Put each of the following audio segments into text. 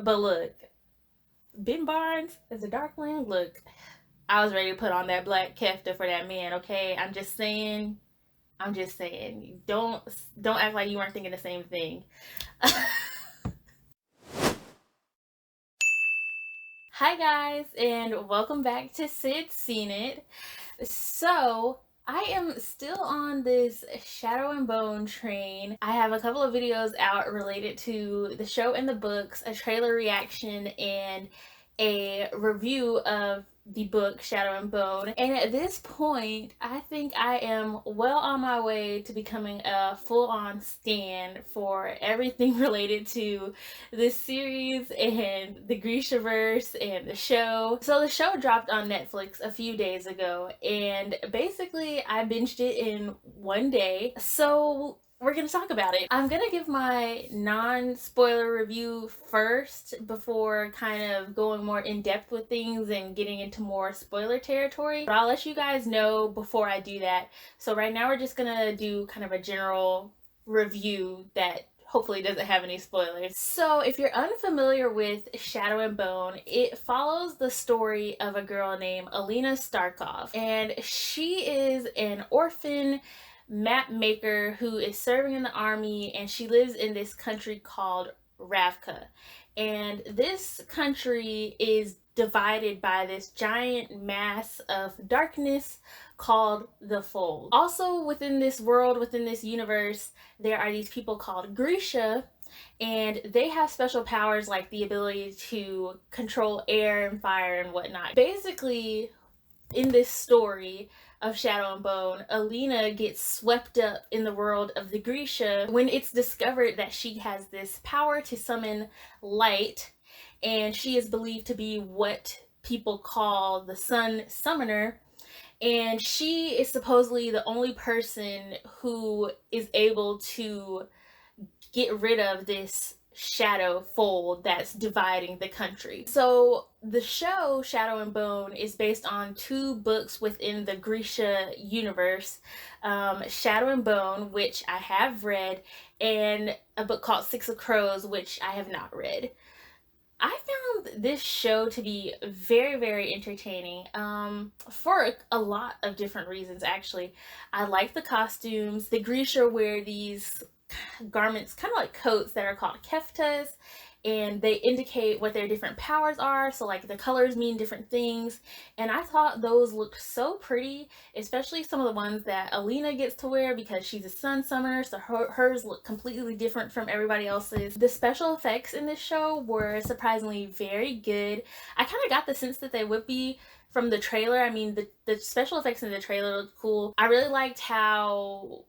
But look, Ben Barnes as a Darkling, look, I was ready to put on that black kefta for that man, okay? I'm just saying. I'm just saying. Don't act like you weren't thinking the same thing. Hi guys, and welcome back to sydsceneit. So I am still on this Shadow and Bone train. I have a couple of videos out related to the show and the books, a trailer reaction, and a review of the book Shadow and Bone. And at this point, I think I am well on my way to becoming a full-on stan for everything related to this series and the Grishaverse and the show. So the show dropped on Netflix a few days ago, and basically I binged it in one day. So we're gonna talk about it. I'm gonna give my non-spoiler review first before kind of going more in depth with things and getting into more spoiler territory. But I'll let you guys know before I do that. So right now we're just gonna do kind of a general review that hopefully doesn't have any spoilers. So if you're unfamiliar with Shadow and Bone, it follows the story of a girl named Alina Starkov, and she is an orphan map maker who is serving in the army, and she lives in this country called Ravka. And this country is divided by this giant mass of darkness called the Fold. Also within this world, within this universe, there are these people called Grisha, and they have special powers like the ability to control air and fire and whatnot. Basically, in this story of Shadow and Bone, Alina gets swept up in the world of the Grisha when it's discovered that she has this power to summon light, and she is believed to be what people call the Sun Summoner. And she is supposedly the only person who is able to get rid of this shadow fold that's dividing the country. So the show Shadow and Bone is based on two books within the Grisha universe, Shadow and Bone, which I have read, and a book called Six of Crows, which I have not read. I found this show to be very, very entertaining, for a lot of different reasons, actually. I like the costumes. The Grisha wear these garments, kind of like coats, that are called keftas, and they indicate what their different powers are. So like the colors mean different things, and I thought those looked so pretty, especially some of the ones that Alina gets to wear because she's a sun summoner, so hers look completely different from everybody else's. The special effects in this show were surprisingly very good. I kind of got the sense that they would be from the trailer. I mean, the special effects in the trailer looked cool. I really liked how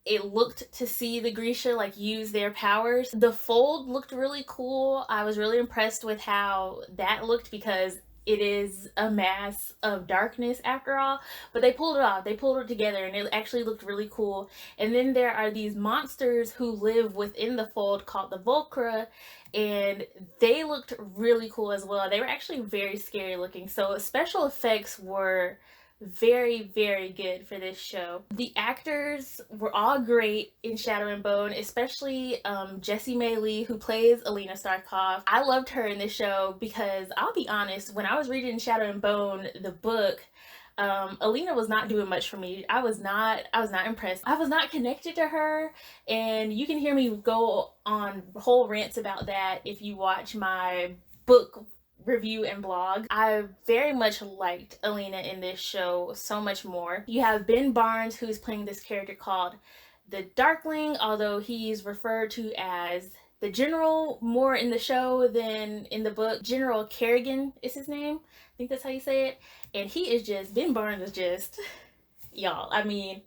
it looked to see the Grisha like use their powers. The Fold looked really cool. I was really impressed with how that looked because it is a mass of darkness after all, but they pulled it off. They pulled it together and it actually looked really cool. And then there are these monsters who live within the Fold called the Volcra, and they looked really cool as well. They were actually very scary looking. So special effects were very, very good for this show. The actors were all great in Shadow and Bone, especially Jessie May Lee, who plays Alina Starkov. I loved her in this show because, I'll be honest, when I was reading Shadow and Bone, the book, Alina was not doing much for me. I was not impressed. I was not connected to her, and you can hear me go on whole rants about that if you watch my book review and blog. I very much liked Alina in this show so much more. You have Ben Barnes, who's playing this character called the Darkling, although he's referred to as the General more in the show than in the book. General Kerrigan is his name. I think that's how you say it. And he is just, Ben Barnes is just, y'all, I mean,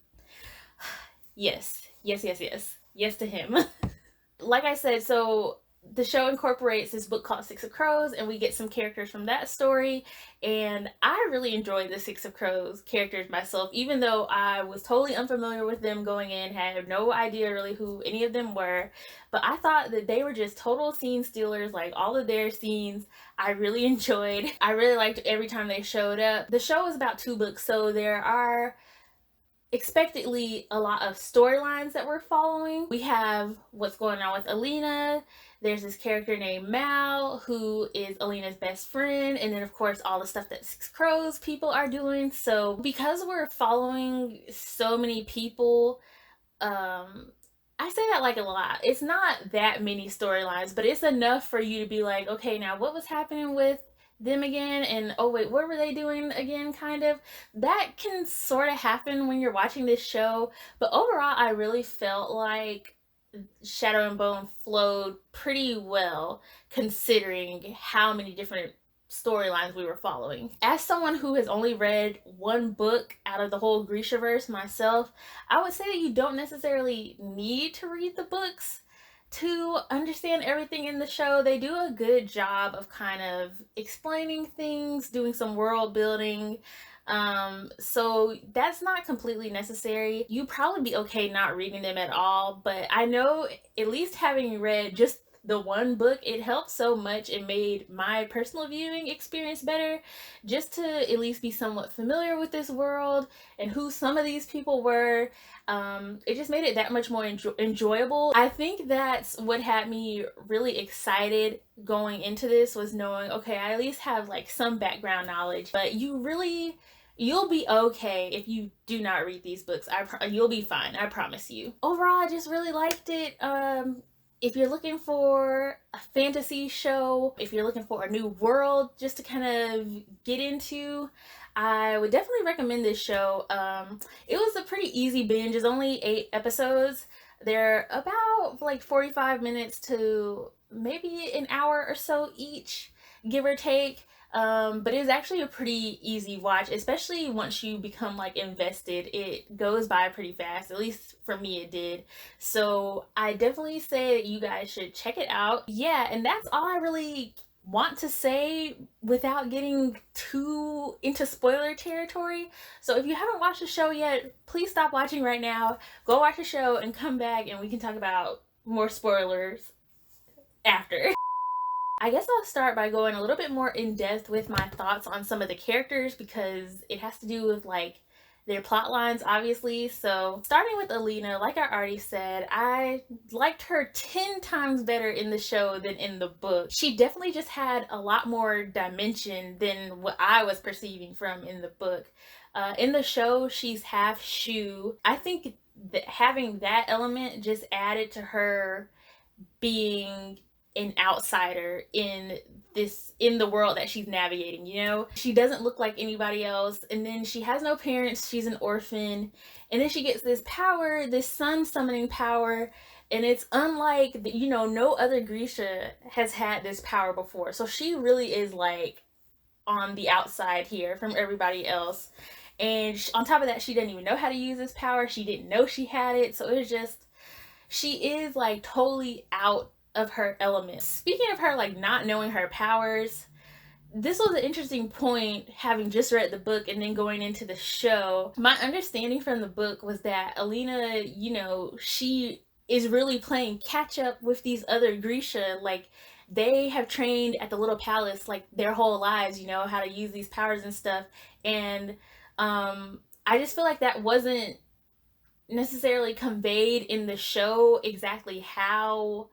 yes to him. Like I said, so the show incorporates this book called Six of Crows, and we get some characters from that story, and I really enjoyed the Six of Crows characters myself, even though I was totally unfamiliar with them going in, had no idea really who any of them were, but I thought that they were just total scene stealers. Like, all of their scenes I really enjoyed. I really liked every time they showed up. The show is about two books, so there are expectedly a lot of storylines that we're following. We have what's going on with Alina. There's this character named Mal who is Alina's best friend, and then of course all the stuff that Six Crows people are doing. So because we're following so many people, I say that like a lot. It's not that many storylines, but it's enough for you to be like, okay, now what was happening with them again? And oh wait, what were they doing again? Kind of. That can sort of happen when you're watching this show, but overall I really felt like Shadow and Bone flowed pretty well considering how many different storylines we were following. As someone who has only read one book out of the whole Grishaverse myself, I would say that you don't necessarily need to read the books to understand everything in the show. They do a good job of kind of explaining things, doing some world building. So that's not completely necessary. You'd probably be okay not reading them at all, but I know at least having read just the one book, it helped so much. It made my personal viewing experience better, just to at least be somewhat familiar with this world and who some of these people were. It just made it that much more enjoyable. I think that's what had me really excited going into this, was knowing, okay, I at least have like some background knowledge, but you'll be okay if you do not read these books. You'll be fine, I promise you. Overall, I just really liked it. If you're looking for a fantasy show, if you're looking for a new world just to kind of get into, I would definitely recommend this show. It was a pretty easy binge. It's only 8 episodes. They're about like 45 minutes to maybe an hour or so each, give or take. But it was actually a pretty easy watch, especially once you become like invested. It goes by pretty fast, at least for me it did. So I definitely say that you guys should check it out. Yeah, and that's all I really want to say without getting too into spoiler territory. So if you haven't watched the show yet, please stop watching right now, go watch the show and come back and we can talk about more spoilers after. I guess I'll start by going a little bit more in depth with my thoughts on some of the characters, because it has to do with like their plot lines, obviously. So starting with Alina, like I already said, I liked her 10 times better in the show than in the book. She definitely just had a lot more dimension than what I was perceiving from in the book. In the show, she's half Shu. I think that having that element just added to her being an outsider in the world that she's navigating, you know? She doesn't look like anybody else, and then she has no parents, she's an orphan, and then she gets this power, this sun summoning power, and it's unlike, you know, no other Grisha has had this power before. So she really is like on the outside here from everybody else. And on top of that, she didn't even know how to use this power. She didn't know she had it. So it was just, she is like totally out of her element. Speaking of her like not knowing her powers, this was an interesting point, having just read the book and then going into the show. My understanding from the book was that Alina, you know, she is really playing catch up with these other Grisha. Like, they have trained at the little palace like their whole lives, you know, how to use these powers and stuff. And I just feel like that wasn't necessarily conveyed in the show, exactly how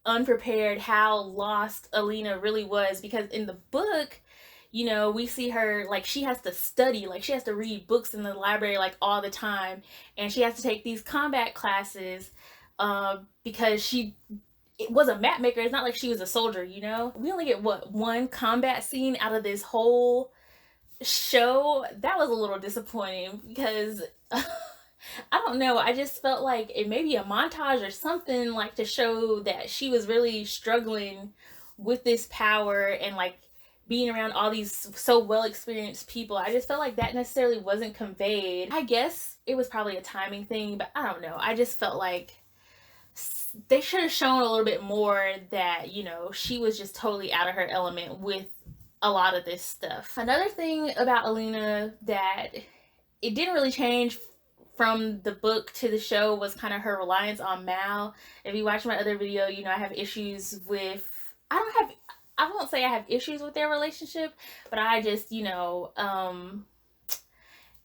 unprepared, how lost Alina really was. Because in the book, you know, we see her like she has to study, like she has to read books in the library like all the time, and she has to take these combat classes because she was a map maker. It's not like she was a soldier, you know. We only get what, one combat scene out of this whole show. That was a little disappointing because I don't know, I just felt like it may be a montage or something, like to show that she was really struggling with this power and like being around all these so well experienced people. I just felt like that necessarily wasn't conveyed. I guess it was probably a timing thing, but I don't know, I just felt like they should have shown a little bit more that, you know, she was just totally out of her element with a lot of this stuff. Another thing about Alina that it didn't really change from the book to the show was kind of her reliance on Mal. If you watch my other video, you know I have issues with, I won't say I have issues with their relationship, but I just, you know,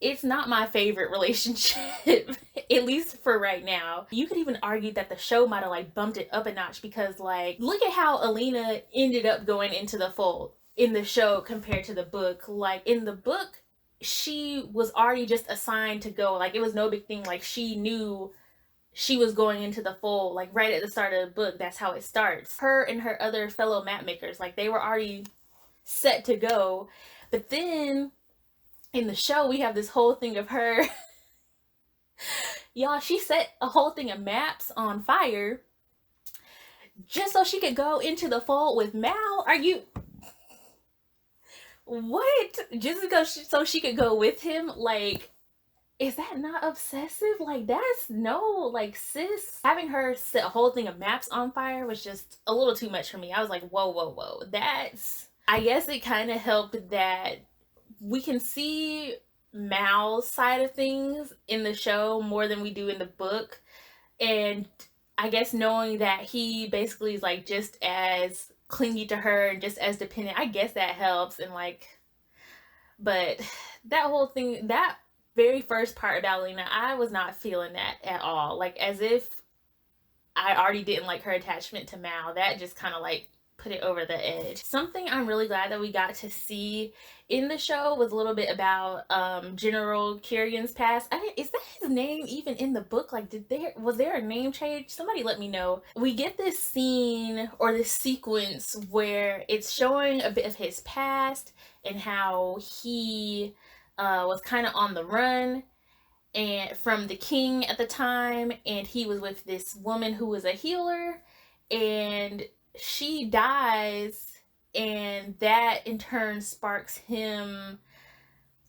It's not my favorite relationship, at least for right now. You could even argue that the show might have like bumped it up a notch because like look at how Alina ended up going into the fold in the show compared to the book. Like in the book, she was already just assigned to go. Like it was no big thing. Like she knew she was going into the fold, like right at the start of the book. That's how it starts. Her and her other fellow map makers, like they were already set to go. But then in the show, we have this whole thing of her. Y'all, she set a whole thing of maps on fire just so she could go into the fold with Mal. Are you. What? Just because so she could go with him? Like, is that not obsessive? Like, that's no, like, sis. Having her set a whole thing of maps on fire was just a little too much for me. I was like, whoa, whoa, whoa. That's. I guess it kind of helped that we can see Mal's side of things in the show more than we do in the book. And I guess knowing that he basically is like just as clingy to her and just as dependent, I guess that helps. And like, but that whole thing, that very first part about Lena, I was not feeling that at all. Like as if I already didn't like her attachment to Mal. That just kind of like put it over the edge. Something I'm really glad that we got to see in the show was a little bit about General Kirian's past. Is that his name even in the book? Like was there a name change? Somebody let me know. We get this scene or this sequence where it's showing a bit of his past and how he was kind of on the run and from the king at the time, and he was with this woman who was a healer, and she dies, and that in turn sparks him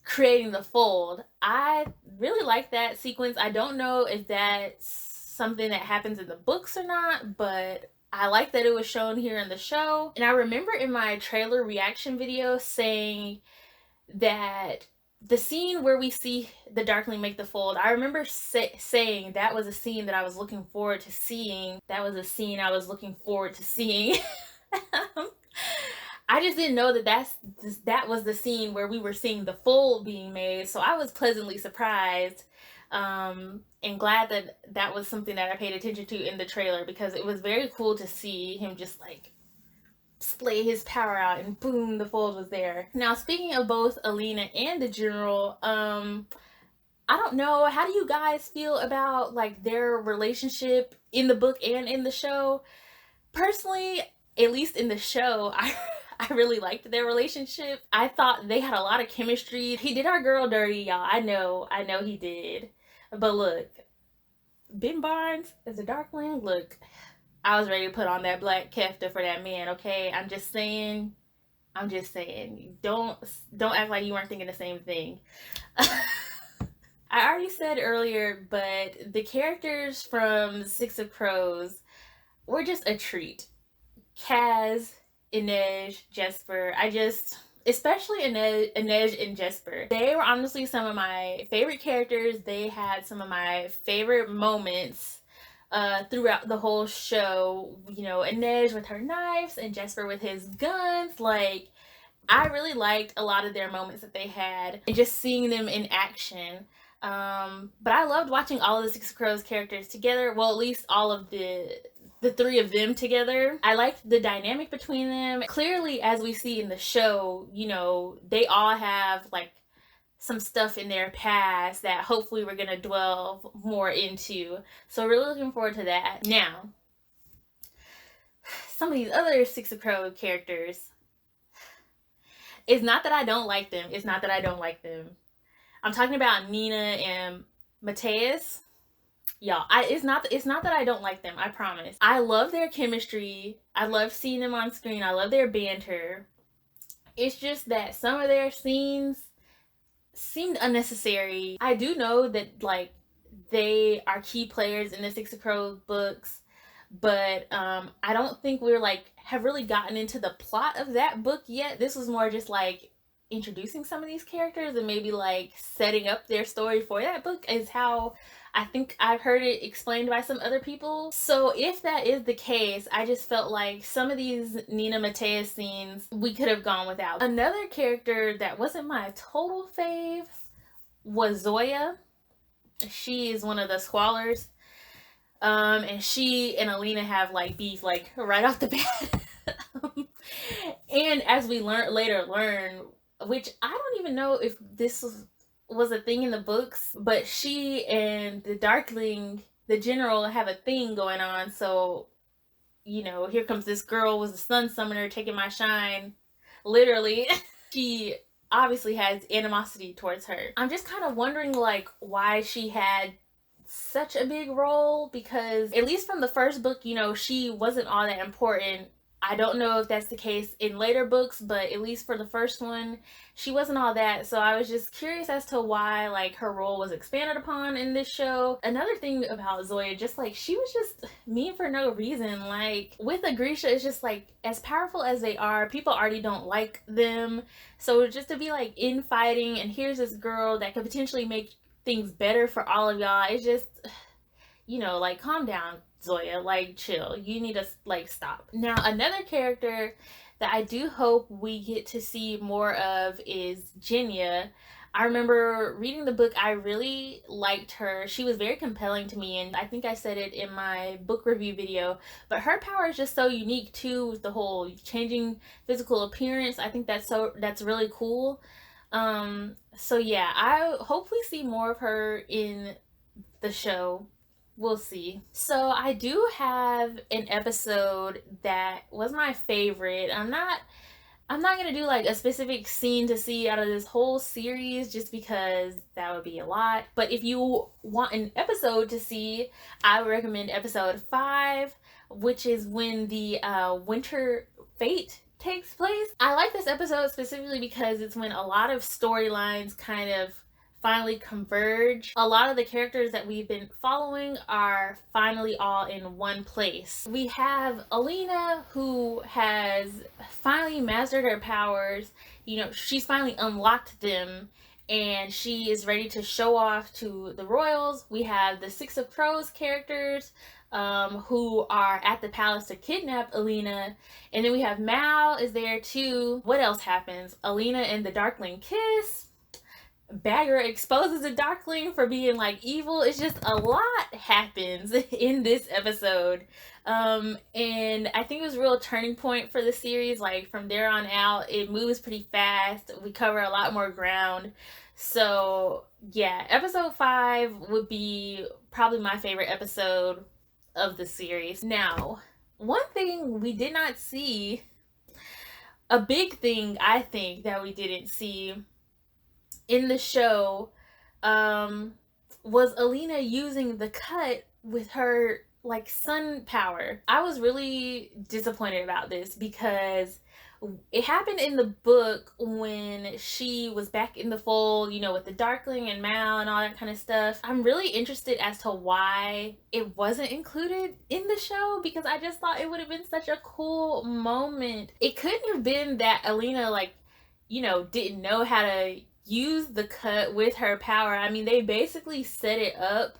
creating the fold. I really like that sequence. I don't know if that's something that happens in the books or not, but I like that it was shown here in the show. And I remember in my trailer reaction video saying that the scene where we see the Darkling make the fold, I remember saying that was a scene that I was looking forward to seeing. That was a scene I was looking forward to seeing. I just didn't know that was the scene where we were seeing the fold being made. So I was pleasantly surprised and glad that that was something that I paid attention to in the trailer, because it was very cool to see him just like splay his power out and boom, the fold was there. Now speaking of both Alina and the General, I don't know, how do you guys feel about like their relationship in the book and in the show? Personally, at least in the show, I really liked their relationship. I thought they had a lot of chemistry. He did our girl dirty, y'all. I know he did. But look, Ben Barnes as a Darkling, look, I was ready to put on that black kefta for that man, okay? I'm just saying. Don't act like you weren't thinking the same thing. I already said earlier, but the characters from Six of Crows were just a treat. Kaz, Inej, Jesper. Especially Inej and Jesper. They were honestly some of my favorite characters. They had some of my favorite moments throughout the whole show. You know, Inej with her knives and Jesper with his guns. Like, I really liked a lot of their moments that they had and just seeing them in action. But I loved watching all of the Six of Crows characters together. Well, at least all of the three of them together. I liked the dynamic between them. Clearly, as we see in the show, you know, they all have like some stuff in their past that hopefully we're gonna dwell more into. So really looking forward to that. Now, some of these other Six of Crows characters, it's not that I don't like them. It's not that I don't like them. I'm talking about Nina and Mateus. Y'all, it's not that I don't like them, I promise. I love their chemistry. I love seeing them on screen. I love their banter. It's just that some of their scenes seemed unnecessary. I do know that like they are key players in the Six of Crows books, but I don't think we're like have really gotten into the plot of that book yet. This was more just like introducing some of these characters and maybe like setting up their story for that book is how I think I've heard it explained by some other people. So if that is the case, I just felt like some of these Nina Mateus scenes we could have gone without. Another character that wasn't my total fave was Zoya. She is one of the squalors. And she and Alina have like beef like right off the bat. And as we later learn, which I don't even know if this was a thing in the books, but she and the Darkling, the general, have a thing going on. So, you know, here comes this girl was the sun summoner taking my shine, literally. She obviously has animosity towards her. I'm just kind of wondering like why she had such a big role, because at least from the first book, you know, she wasn't all that important. I don't know if that's the case in later books, but at least for the first one, she wasn't all that. So I was just curious as to why like her role was expanded upon in this show. Another thing about Zoya, just like she was just mean for no reason. Like with Agrisha, it's just like as powerful as they are, people already don't like them. So just to be like infighting, and here's this girl that could potentially make things better for all of y'all, it's just, you know, like calm down, Zoya, like chill, you need to like stop. Now another character that I do hope we get to see more of is Jinya. I remember reading the book, I really liked her. She was very compelling to me, and I think I said it in my book review video, but her power is just so unique too, with the whole changing physical appearance. I think that's really cool. So yeah, I hope we see more of her in the show. We'll see. So I do have an episode that was my favorite. I'm not gonna do like a specific scene to see out of this whole series just because that would be a lot. But if you want an episode to see, I would recommend episode 5, which is when the winter fate takes place. I like this episode specifically because it's when a lot of storylines kind of finally converge. A lot of the characters that we've been following are finally all in one place. We have Alina, who has finally mastered her powers. You know, she's finally unlocked them, and she is ready to show off to the royals. We have the Six of Crows characters, who are at the palace to kidnap Alina. And then we have Mal is there too. What else happens? Alina and the Darkling kiss. Bagger exposes the Darkling for being like evil. It's just a lot happens in this episode. And I think it was a real turning point for the series. Like from there on out, it moves pretty fast. We cover a lot more ground. So yeah, episode 5 would be probably my favorite episode of the series. Now, one thing we did not see, a big thing I think that we didn't see in the show, was Alina using the cut with her like sun power. I was really disappointed about this because it happened in the book when she was back in the fold, you know, with the Darkling and Mal and all that kind of stuff. I'm really interested as to why it wasn't included in the show, because I just thought it would have been such a cool moment. It couldn't have been that Alina, like, you know, didn't know how to use the cut with her power. I mean, they basically set it up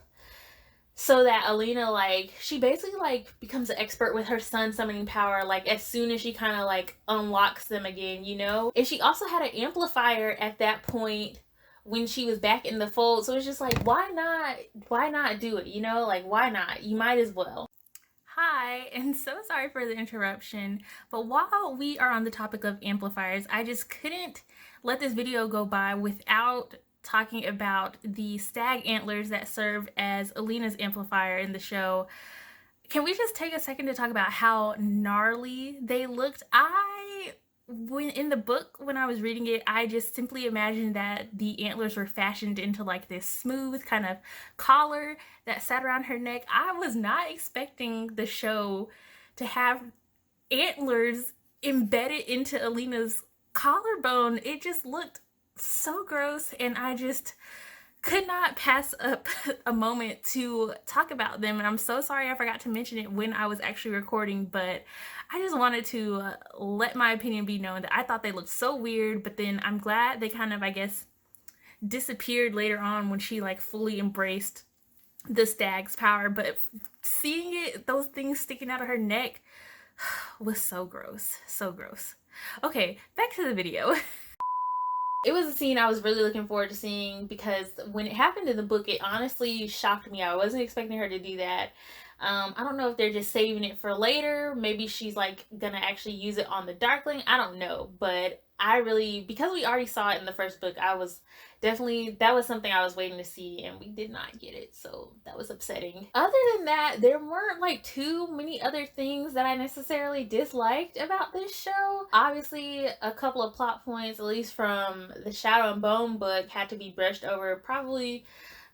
so that Alina, like, she basically like becomes an expert with her sun summoning power, like as soon as she kind of like unlocks them again, you know. And she also had an amplifier at that point when she was back in the fold, so it's just like, why not do it, you know? Like, why not? You might as well. Hi, and so sorry for the interruption, but while we are on the topic of amplifiers, I just couldn't let this video go by without talking about the stag antlers that serve as Alina's amplifier in the show. Can we just take a second to talk about how gnarly they looked? When in the book, when I was reading it, I just simply imagined that the antlers were fashioned into like this smooth kind of collar that sat around her neck. I was not expecting the show to have antlers embedded into Alina's collarbone. It just looked so gross, and I just could not pass up a moment to talk about them. And I'm so sorry I forgot to mention it when I was actually recording, but I just wanted to let my opinion be known that I thought they looked so weird, but then I'm glad they kind of, I guess, disappeared later on when she like fully embraced the stag's power. But seeing it, those things sticking out of her neck, was so gross, so gross. Okay, back to the video. It was a scene I was really looking forward to seeing because when it happened in the book, it honestly shocked me. I wasn't expecting her to do that. I don't know if they're just saving it for later. Maybe she's like gonna actually use it on the Darkling. I don't know, but I really, because we already saw it in the first book, I was definitely, that was something I was waiting to see, and we did not get it, so that was upsetting. Other than that, there weren't like too many other things that I necessarily disliked about this show. Obviously, a couple of plot points, at least from the Shadow and Bone book, had to be brushed over, probably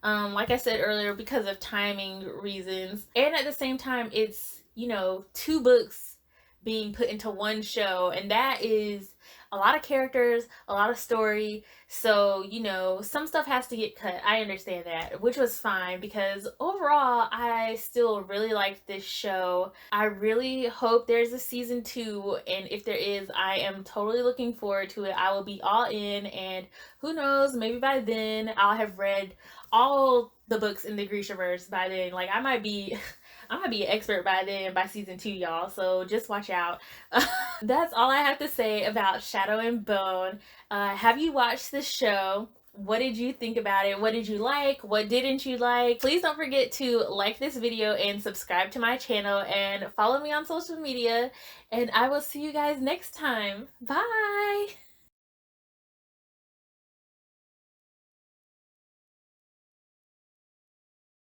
like I said earlier, because of timing reasons. And at the same time, it's, you know, 2 books being put into one show, and that is a lot of characters, a lot of story. So, you know, some stuff has to get cut. I understand that, which was fine because overall, I still really liked this show. I really hope there's a season 2, and if there is, I am totally looking forward to it. I will be all in, and who knows, maybe by then I'll have read all the books in the Grishaverse by then. Like, I might be an expert by then, by season 2, y'all, so just watch out. That's all I have to say about Shadow and Bone. Have you watched this show? What did you think about it? What did you like? What didn't you like? Please don't forget to like this video and subscribe to my channel and follow me on social media, and I will see you guys next time. Bye!